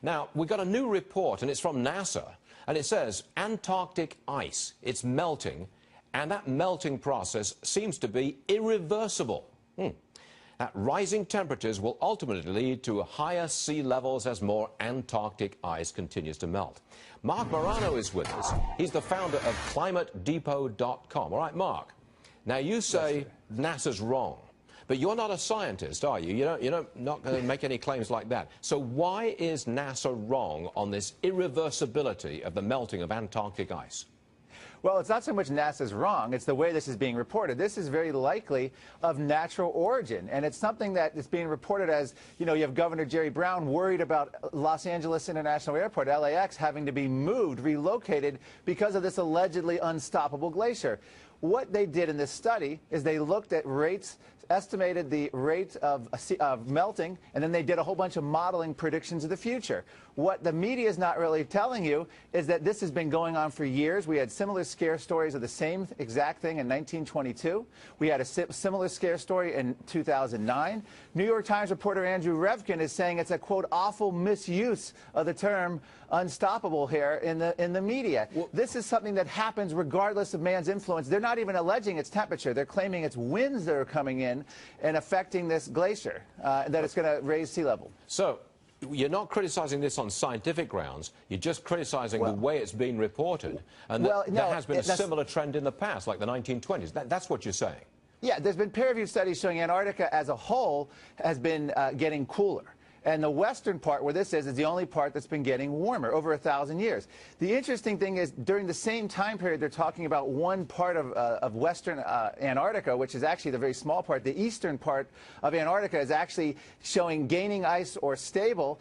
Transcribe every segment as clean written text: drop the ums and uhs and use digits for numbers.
Now, we got a new report, and it's from NASA, and it says Antarctic ice, it's melting, and that melting process seems to be irreversible. That rising temperatures will ultimately lead to higher sea levels as more Antarctic ice continues to melt. Marc Morano is with us. He's the founder of ClimateDepot.com. All right, Marc. Now, you say NASA's wrong, but you're not a scientist, are you? You're not going to make any claims like that. So why is NASA wrong on this irreversibility of the melting of Antarctic ice? Well, it's not so much NASA's wrong, it's the way this is being reported. This is very likely of natural origin, and it's something that is being reported as, you have Governor Jerry Brown worried about Los Angeles International Airport, LAX, having to be moved, relocated because of this allegedly unstoppable glacier. What they did in this study is they looked at rates, estimated the rate of melting, and then they did a whole bunch of modeling predictions of the future. What the media is not really telling you is that this has been going on for years. We had similar scare stories of the same exact thing in 1922. We had a similar scare story in 2009. New York Times reporter Andrew Revkin is saying it's a, quote, awful misuse of the term unstoppable here in the media. Well, this is something that happens regardless of man's influence. They're not even alleging it's temperature. They're claiming it's winds that are coming in and affecting this glacier, that it's going to raise sea level. So you're not criticizing this on scientific grounds. You're just criticizing the way it's been reported. And there has been a similar trend in the past, like the 1920s. That's what you're saying. Yeah, there's been peer-reviewed studies showing Antarctica as a whole has been getting cooler. And the western part, where this is the only part that's been getting warmer, over 1,000 years. The interesting thing is, during the same time period, they're talking about one part of western Antarctica, which is actually the very small part. The eastern part of Antarctica is actually showing gaining ice or stable.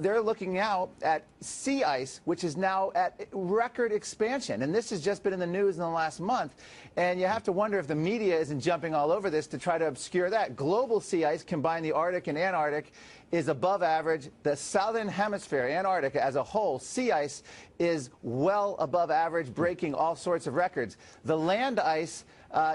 They're looking now at sea ice, which is now at record expansion. And this has just been in the news in the last month. And you have to wonder if the media isn't jumping all over this to try to obscure that. Global sea ice, combined the Arctic and Antarctic, is above average. The southern hemisphere, Antarctica as a whole, sea ice is well above average, breaking all sorts of records. The land ice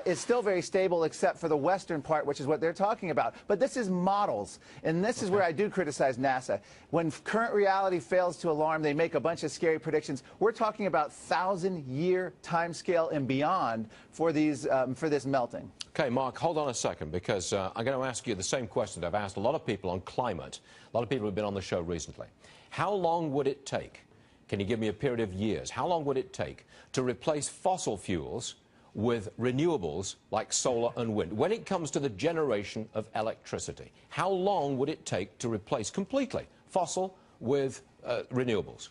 is still very stable except for the western part, which is what they're talking about. But this is models, and this is where I do criticize NASA. When current reality fails to alarm, they make a bunch of scary predictions. We're talking about 1,000-year time scale and beyond for these for this melting. Okay, Marc, hold on a second, because I'm going to ask you the same question that I've asked a lot of people on climate, a lot of people who have been on the show recently. How long would it take, can you give me a period of years, how long would it take to replace fossil fuels with renewables like solar and wind? When it comes to the generation of electricity, how long would it take to replace completely fossil with renewables?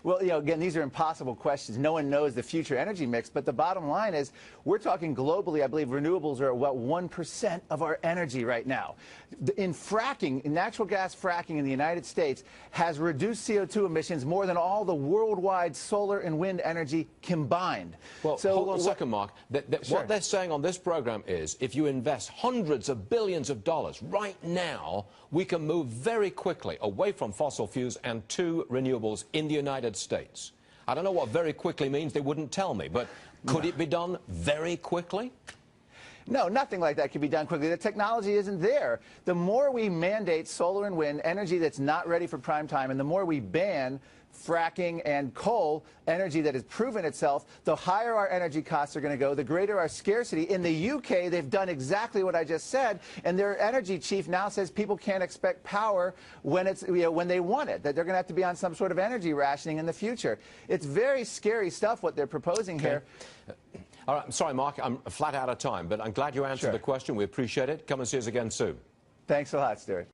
Well, again, these are impossible questions. No one knows the future energy mix, but the bottom line is we're talking globally. I believe renewables are about 1% of our energy right now. In fracking, natural gas fracking in the United States has reduced CO2 emissions more than all the worldwide solar and wind energy combined. Well, so hold on a second, Marc. What they're saying on this program is if you invest hundreds of billions of dollars right now, we can move very quickly away from fossil fuels and to renewables in the United States. I don't know what very quickly means. They wouldn't tell me, but could it be done very quickly? No, nothing like that can be done quickly. The technology isn't there. The more we mandate solar and wind, energy that's not ready for prime time, and the more we ban fracking and coal, energy that has proven itself, the higher our energy costs are going to go, the greater our scarcity. In the UK, they've done exactly what I just said, and their energy chief now says people can't expect power when it's when they want it, that they're going to have to be on some sort of energy rationing in the future. It's very scary stuff what they're proposing here. All right, I'm sorry, Marc, I'm flat out of time, but I'm glad you answered the question. We appreciate it. Come and see us again soon. Thanks a lot, Stuart.